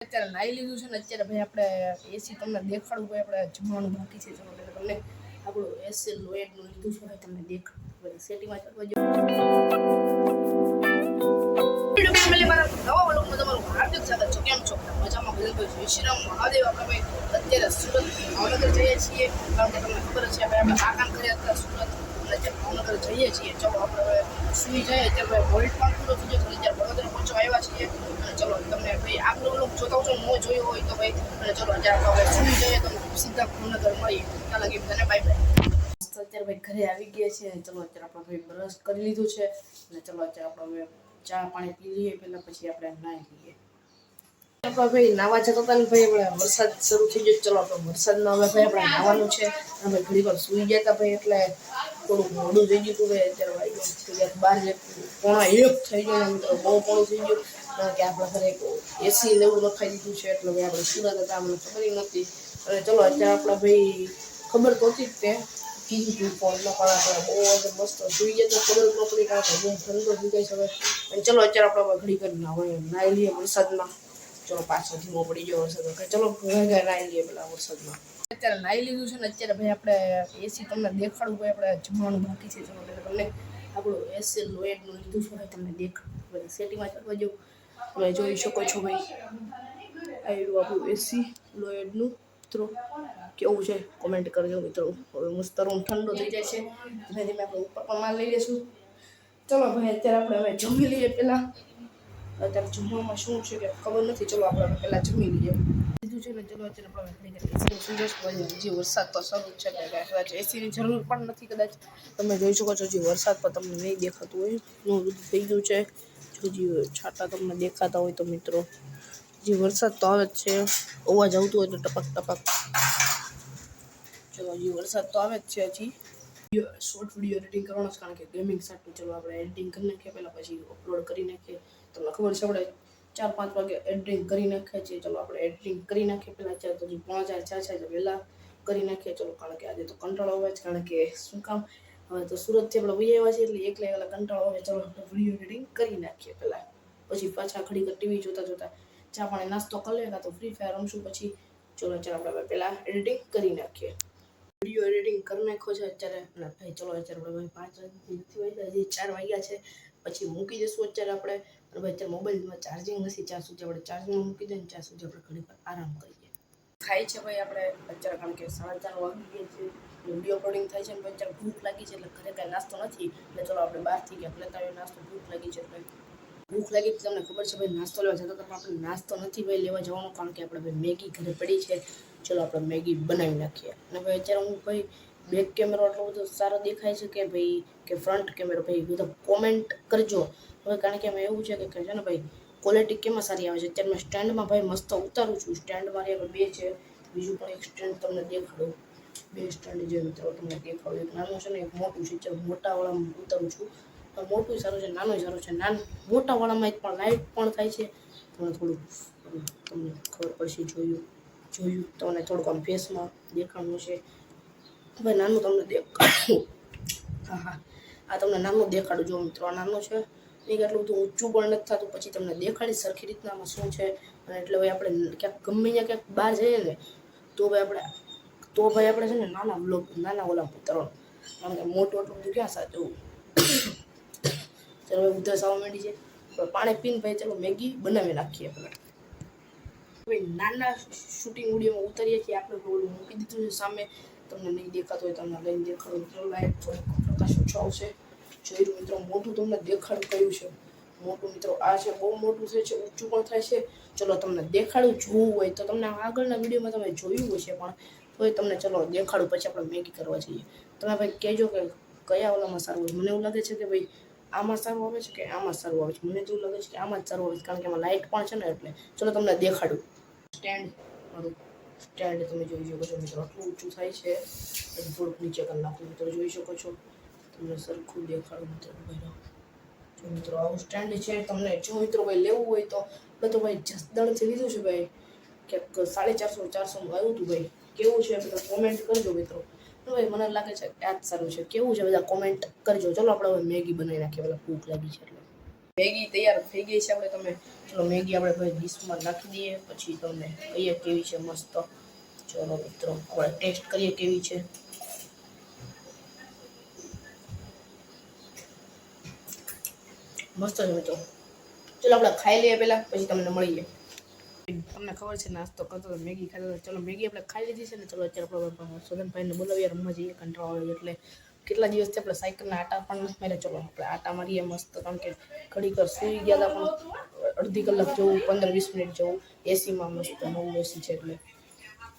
અત્યારે નાઈ લીધું છે ને અત્યારે ભાઈ આપણે એસી તમને દેખાડવું ભાઈ આપણે જમવાનું બાકી છે ચલો તમને આપણું એસી લોએડનું લીધું છે ભાઈ તમને દેખાડું સેટિંગમાં કરવા જો મારા નવા વ્લોગમાં તમારું હાર્દિક સ્વાગત છે. કેમ છો? મજામાં બધા ભાઈ વિશ્રામ મહાદેવ. આપણે ભાઈ અત્યારે સુરત ભાવનગર જઈએ છીએ કારણ કે તમને ખબર છે ભાઈ આપણે આ કામ કર્યા હતા સુરત અત્યારે ભાવનગર જઈએ છીએ. ચલો આપણે હવે સુઈ જાય અત્યારે ભાઈ વોલ્ટ પણ પૂરો થઈ ગયો અત્યારે વડોદરા પહોંચવા આવ્યા છીએ અને ચલો તમને ભાઈ આગળ વ્લોગ જોતા છો ન જોયો હોય તો ભાઈ અને ચલો અત્યારે આપણે સુઈ જઈએ તો સીધા ભાવનગર મળીએ. ત્યાં લગી બધાને બાય બાય. અત્યારે ભાઈ ઘરે આવી ગયા છે. ચલો અત્યારે આપણે ભાઈ બ્રશ કરી લીધું છે અને ચલો અત્યારે આપણે હવે ચા પાણી પી લઈએ પહેલાં પછી આપણે નાહી લઈએ. આપણે ભાઈ નાવા જતા હતા ને ભાઈ આપણે વરસાદ શરૂ થઈ ગયો. ચલો આપણે વરસાદમાં હવે ભાઈ આપણે નાવાનું છે અને ભાઈ ઘડી વાર સૂઈ ગયા હતા ભાઈ એટલે થોડું મોડું થઈ ગયું હતું ભાઈ. અત્યારે ભાઈ 12:45 થઈ ગયો મિત્રો, બહુ મોડું થઈ ગયું કારણ કે આપણે ઘરે એસી લેવું લખાઈ દીધું છે એટલે ભાઈ આપણે સુરત હતા અમને ખબર નથી. અને ચલો અત્યારે આપણે ભાઈ ખબર તો હતી જ તે કીધું ફોનમાં પણ આપણે બહુ મસ્ત સુઈ ગયા તો ખબર ન પડી કારણ કે બહુ ઠંડો થઈ જાય છે હવે. અને ચલો અત્યારે આપણે ઘડી કરી નાહી લઈએ વરસાદમાં. ચલો પાછો ધીમો પડી ગયો વરસાદ. ચલો ઘરે નાહી લઈએ પેલા વરસાદમાં. અત્યારે નાહી લીધું છે ને અત્યારે ભાઈ આપણે એસી તમને દેખાડવું ભાઈ આપણે જમવાનું બાકી છે ચલો તમને આપણું એસી લોએડનું લીધું છે ભાઈ તમને દેખાડું સેટિંગમાં કરવા જો તમે જોઈ શકો છો ભાઈ આ આપણું એસી લોએડનું મિત્રો કેવું છે કોમેન્ટ કરજો મિત્રો. હવે મસ્ત રૂમ ઠંડો થઈ જાય છે ધીમે ધીમે આપણે ઉપર પણ માલ લઈ લઈશું. ચલો ભાઈ અત્યારે આપણે હવે જમી લઈએ પહેલાં. અત્યારે જમવામાં શું છે કે ખબર નથી. ચલો આપણે પહેલાં જમી લઈએ લીધું છે ને. ચલો અત્યારે આપણે હજી વરસાદ તો શરૂ છે કદાચ એસીની જરૂર પણ નથી. કદાચ તમે જોઈ શકો છો હજી વરસાદ પણ તમને નહીં દેખાતું હોય ઘણું બધું થઈ ગયું છે. હજી છાંટા તમને દેખાતા હોય તો મિત્રો હજી વરસાદ તો આવે જ છે. અવાજ આવતું હોય તો ટપક ટપક. ચલો હજી વરસાદ તો આવે જ છે. હજી શોર્ટ વિડીયો એડિટિંગ કરવાનો છે કારણ કે ગેમિંગ સાટું. ચલો આપણે એડિટિંગ કરી નાખીએ પહેલાં પછી અપલોડ કરી નાખીએ. તમને ખબર છે આપણે 4-5 વાગે એડિટિંગ કરી નાખીએ છીએ. ચલો આપણે એડિટિંગ કરી નાખીએ પહેલાં. અત્યારે તો હજી 5-4 છે વહેલા કરી નાખીએ. ચલો કારણ કે આજે તો કંટાળો આવે છે કારણ કે શું કામ હવે તો સુરતથી આપણે વહી આવ્યા છીએ એટલે એકલા કંટાળો આવે. ચલો આપણે વિડીયો એડિટિંગ કરી નાખીએ પહેલાં પછી પાછા ઘડી ટીવી જોતા જોતા ચા પાણી નાસ્તો કરી લે કાં તો ફ્રી ફાયર રમશું પછી. ચલો અત્યારે આપણે પહેલાં એડિટિંગ કરી નાખીએ. વિડીયો એડિટિંગ કરી નાખ્યો છે અત્યારે અને ભાઈ ચલો અત્યારે આપણે 5 વાગ્યાથી નથી વાગ્યા હજી 4 વાગ્યા છે પછી મૂકી દઈશું અત્યારે આપણે. અને ભાઈ અત્યારે મોબાઈલમાં ચાર્જિંગ નથી ત્યાં સુધી આપણે ચાર્જિંગમાં મૂકી દઈએ ને ત્યાં સુધી આપણે ઘણી વાર આરામ કરીએ. ખાય છે ભાઈ આપણે અત્યારે કારણ કે 4:30 વાગી ગયા છે. વિડીયો અપલોડિંગ થાય છે ને ભાઈ અત્યારે ભૂખ લાગી છે એટલે ઘરે કાંઈ નાસ્તો નથી એટલે ચલો આપણે બહારથી ક્યાંક લેતા આવીએ નાસ્તો. ભૂખ લાગી છે એટલે ભૂખ લાગી તમને ખબર છે ભાઈ નાસ્તો લેવા જતા પણ આપણે નાસ્તો નથી ભાઈ લેવા જવાનો કારણ કે આપણે ભાઈ મેગી ઘરે પડી છે. ચલો આપણે મેગી બનાવી નાખીએ. અને ભાઈ અત્યારે હું ભાઈ બેક કેમેરો એટલો બધો સારો દેખાય છે કે ભાઈ કે ફ્રન્ટ કેમેરો ભાઈ બધા કોમેન્ટ કરજો હવે કારણ કે એમાં એવું છે કે છે ને ભાઈ ક્વોલિટી કેમાં સારી આવે છે. અત્યારે મેં સ્ટેન્ડમાં ભાઈ મસ્ત ઉતારું છું. સ્ટેન્ડ મારી આગળ 2 છે. બીજું પણ એક સ્ટેન્ડ તમને દેખાડું. 2 સ્ટેન્ડ જે મિત્રો તમને દેખાડું. એક નાનું છે ને એક મોટું છે. ચાલો મોટાવાળામાં ઉતારું છું. મોટું સારું છે નાનું સારું છે. મોટાવાળામાં પણ લાઇટ પણ થાય છે. તમને થોડુંક તમને ખબર પડશે જોયું તમને થોડુંક આમ ફેસમાં દેખાડવું છે ભાઈ. નાનું તમને દેખાડું. હા આ તમને નાનું દેખાડું જો મિત્રો આ નાનું છે એક એટલું બધું ઊંચું પણ નથી થતું. પછી તમને દેખાડી સરખી રીતના આમાં શું છે. અને એટલે ભાઈ આપણે ક્યાંક ગમે ત્યાં ક્યાંક બહાર જઈએ ને તો ભાઈ આપણે છે ને નાના વ્લોગ નાના ઓલા ઉતારવાનું કારણ કે મોટું એટલું બધું ક્યાં સાચવું. ચાલો ભાઈ ઉધરસ આવવા માંડી છે. પાણી પીને ભાઈ ચાલો મેગી બનાવી નાખીએ પહેલાં. ભાઈ નાના શૂટિંગ વિડીયોમાં ઉતારીએ છીએ આપણે ઓલું મૂકી દીધું છે સામે. તમને નહીં દેખાતું હોય તમને લઈને દેખાડું. મિત્રો લાઈટ થોડોક પ્રકાશ ઓછો આવશે. જોયું મિત્રો મોટું તમને દેખાડું કયું છે મોટું મિત્રો આ છે. બહુ મોટું થાય છે ઊંચું પણ થાય છે. ચલો તમને દેખાડું જોવું હોય તો તમને આગળના વિડીયોમાં તમે જોયું હશે પણ તોય તમને ચલો દેખાડું પછી આપણે મેગી કરવા જઈએ. તમે ભાઈ કહેજો કે કયા ઓલામાં સારું હોય. મને એવું લાગે છે કે ભાઈ આમાં સારું આવે છે કે આમાં સારું આવે છે. મને તો એવું લાગે છે કે આમાં જ સારું આવે છે કારણ કે એમાં લાઇટ પણ છે ને એટલે. ચલો તમને દેખાડું. સ્ટેન્ડ મારું સ્ટેન્ડ તમે જોઈ શકો છો મિત્રો આટલું ઊંચું થાય છે. પછી થોડુંક નીચે કરી નાખું મિત્રો જોઈ શકો છો. તમને સરખું દેખાડું મિત્રો ભાઈ. જો મિત્રો આવું સ્ટેન્ડ છે તમને જો મિત્રો ભાઈ લેવું હોય તો બધું ભાઈ જસદણથી લીધું છે ભાઈ ક્યાંક 450-400 આવ્યું હતું ભાઈ. કેવું છે બધા કોમેન્ટ કરજો મિત્રો. ભાઈ મને લાગે છે કે આ જ સારું છે. કેવું છે બધા કોમેન્ટ કરજો. ચલો આપણે હવે મેગી બનાવી નાખીએ. પેલા ભૂખ લાગી છે એટલે મેગી તૈયાર થઈ ગઈ છે. આપણે તમે ચલો મેગી આપણે ભાઈ ડીશમાં નાખી દઈએ, પછી તમને કહીએ કેવી છે મસ્ત. ચલો મિત્રો આપણે ટેસ્ટ કરીએ કેવી છે. મસ્ત છે મિત્રો. ચલો આપણે ખાઈ લઈએ પહેલા, પછી તમને મળીએ. તમને ખબર છે નાસ્તો કરતો તો મેગી ખાતો. ચલો મેગી આપણે ખાઈ લીધી છે ને. ચલો અત્યારે આપણે સોધનભાઈને બોલાવીએ, રમવા જઈએ, કંટાળો આવે એટલે. કેટલા દિવસથી આપણે સાયકલના આટા પણ નથી માર્યા. ચલો આપણે આટા મારીએ મસ્ત, કારણ કે ઘડીક સુઈ ગયા હતા પણ અડધી કલાક જેવું, 15-20 મિનિટ જેવું એસીમાં મસ્ત નવું એસી છે એટલે.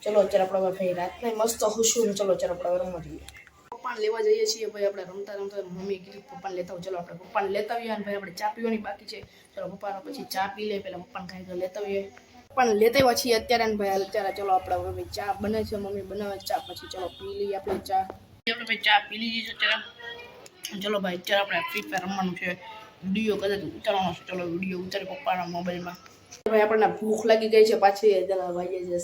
ચલો અત્યારે આપણે ભાઈ રાતના મસ્ત હુશું. ચલો અત્યારે આપણે રમવા જઈએ. પપ્પાને લેવા જઈએ છીએ ભાઈ. આપણે રમતા રમતા મમ્મી કીધું પપ્પાને લેતા આવો. ચલો આપણે પપ્પાને લેતા આવીએ. અને ભાઈ આપણે ચા પીવાની બાકી છે. ચલો પપ્પાને પછી ચા પી લે, પહેલાં પપ્પાને કાંઈ લેતા આવીએ. પણ લેતા આવ્યા છીએ અત્યારે ને ભાઈ. અત્યારે ચલો આપણે હવે ચા બને છે, મમ્મી બનાવે ચા, પછી ચલો પી લઈએ આપણે ચા. આપણે ભાઈ ચા પી લીધી છે અત્યારે. ચલો ભાઈ અત્યારે આપણે ફ્રી ફાયર રમવાનું છે. વિડીયો કદાચ ઉતારવાનો છે. ચલો વિડીયો ઉતારી પપ્પાના મોબાઈલમાં. ભાઈ આપણને ભૂખ લાગી ગઈ છે પાછી. અત્યારે વાગે છે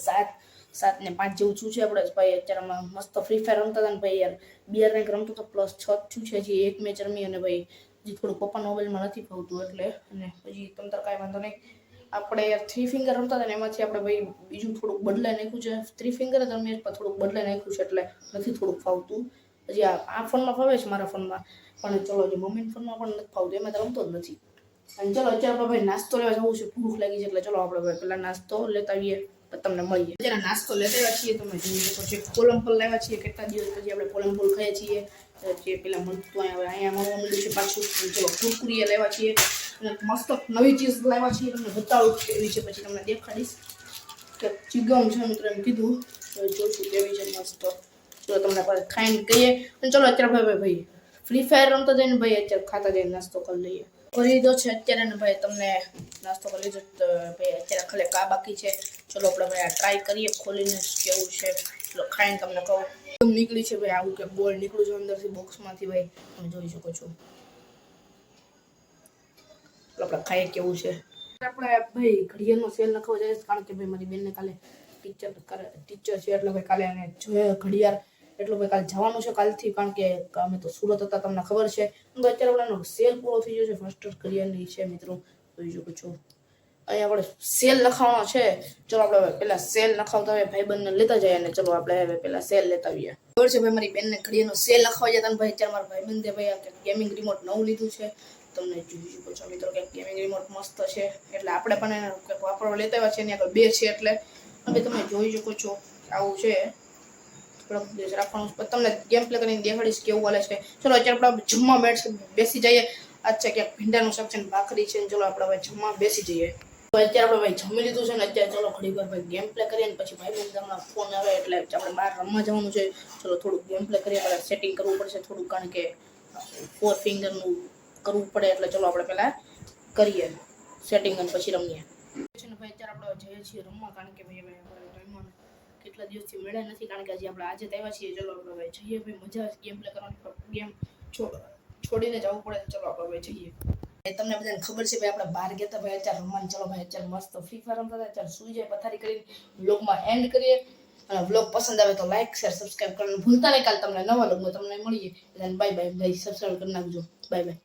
7:05 જેવું છું છે આપણે ભાઈ. અત્યારે મસ્ત ફ્રી ફાયર રમતા હતા ને ભાઈ. યાર 2 રેન્ક રમતો તો +6 છું છે. હજી એક મેચ રમી અને ભાઈ હજી થોડું પપ્પાના મોબાઈલમાં નથી ફાવતું એટલે. અને પછી તમતર કાંઈ વાંધો નહીં. આપણે યાર 3 ફિંગર રમતા હતા ને એમાંથી આપણે ભાઈ બીજું થોડુંક બદલાઈ નાખ્યું છે. 3 ફિંગર જ રમીએ પણ થોડુંક બદલાઈ નાખ્યું છે એટલે નથી થોડુંક ફાવતું. હજી આ ફોનમાં ફાવે છે મારા ફોનમાં, પણ ચલો હજી મમ્મીના ફોનમાં પણ નથી ફાવતું, એમાં તો રમતો જ નથી. અને ચલો અત્યારે આપણે ભાઈ નાસ્તો લેવા જવું છે. ભૂખ લાગી છે એટલે ચલો આપણે ભાઈ પહેલાં નાસ્તો લેતા આવીએ, તમને મળીએ. અત્યારે નાસ્તો લેતા આવ્યા છીએ. તમે જોઈ શકો છો પોલમપોલ લાવ્યા છીએ. કેટલા દિવસ પછી આપણે પોલમપોલ ખાઈએ છીએ. જે પેલા મળતું અહીંયા મળવા મળ્યું છે પાછું. ચલો કુરકુરિયા લેવા છીએ. અને મસ્ત નવી ચીઝ લાવ્યા છીએ. તમને બતાવું કેવી છે, પછી તમને દેખાડીશ કે ચીગમ છે મિત્રો એમ કીધું. જોશું કેવી છે મસ્ત. ચલો તમને ખાઈને કહીએ. અને ચલો અત્યારે ભાઈ ફ્રી ફાયર રમતા જઈને ભાઈ અત્યારે ખાતા જઈને નાસ્તો કરી લઈએ. કરી લીધો છે અત્યારે ને ભાઈ. તમને નાસ્તો કરી લીધો ભાઈ. અત્યારે ખાલી કા બાકી છે. ચલો આપણે ભાઈ આ ટ્રાય કરીએ ખોલીને કેવું છે. ચલો ખાઈને તમને કહું. એકદમ નીકળી છે ભાઈ. આવું કે બોલ નીકળ્યું છે અંદરથી બોક્સમાંથી ભાઈ. તમે જોઈ શકો છો. આપણે ખાઈએ કેવું છે. આપણે ભાઈ ઘડિયાળનો સેલ નખાવો જાય, કારણ કે ભાઈ મારી બેનને કાલે ટીચર છે એટલે ભાઈ કાલે એને જોઈએ ઘડિયાળ. એટલું ભાઈ કાલે જવાનું છે કાલથી, કારણ કે અમે તો સુરત હતા તમને ખબર છે. અત્યારે આપણે સેલ પૂરો થઈ ગયો છે. ફર્સ્ટ ઘડિયાળની છે મિત્રો, જોઈ શકો છો. અહીંયા આપણે સેલ લખાવવાનો છે. ચલો આપણે પેલા સેલ નખાવતા હોય ભાઈબંધને લેતા જઈએ. અને ચલો આપણે હવે પેલા સેલ લેતા આવીએ. ખબર છે ભાઈ મારી બેનને ઘડિયાળનો સેલ લખાવા જતા ને ભાઈ. અત્યારે મારા ભાઈબંધે ભાઈ ગેમિંગ રિમોટ નવું લીધું છે. તમને જોઈ શકો છો મિત્રો કે ગેમિંગ રિમોટ મસ્ત છે. એટલે આપણે પણ એને વાપરવા લેતા આવ્યા છે. એની આગળ 2 છે એટલે હવે તમે જોઈ શકો છો આવું છે. રાખવાનું તમને ગેમ પ્લે કરીને દેખાડીશ કેવું હાલે છે. ચલો અત્યારે આપણે જમવા બેસી જઈએ. આજ છે ક્યાંક ભીંડાનું શાક છે, ભાખરી છે. ચલો આપણે ભાઈ જમવા બેસી જઈએ. અત્યારે આપણે ભાઈ જમી લીધું છે ને. અત્યારે ચલો ઘડી વાર ભાઈ ગેમ પ્લે કરીએ ને પછી ભાઈબંધના ફોન આવે એટલે આપણે બહાર રમવા જવાનું છે. ચલો થોડુંક ગેમ પ્લે કરીએ. આપણે સેટિંગ કરવું પડશે થોડુંક, કારણ કે 4 ફિંગરનું કરવું પડે એટલે ચલો આપણે પહેલાં કરીએ સેટિંગ અને પછી રમીએ. છે ને ભાઈ અત્યારે આપણે જઈએ છીએ રમવા, કારણ કે ભાઈ આપણે ટાઈમમાં કેટલા દિવસથી મળ્યા નથી, કારણ કે હજી આપણે આજે આવ્યા છીએ. ચલો આપણે ભાઈ જઈએ. ભાઈ મજા આવે ગેમ પ્લે કરવાની. ગેમ છોડીને જવું પડે. ચલો આપણે ભાઈ જઈએ. તમને બધાને ખબર છે ભાઈ આપણે બહાર ગયા હતા ભાઈ અત્યારે રમવાનું. ચલો ભાઈ અત્યારે મસ્ત ફ્રી ફાયર રમતા હતા. અત્યારે સુઈ જાય પથારી કરીને વ્લોગમાં એન્ડ કરીએ. અને વ્લોગ પસંદ આવે તો લાઈક શેર સબસ્ક્રાઈબ કરવાનું ભૂલતા નહીં. કાલે તમને નવા વ્લોગમાં તમને મળીએ. Bye bye. સબસ્ક્રાઈબ કરી નાખજો. Bye bye.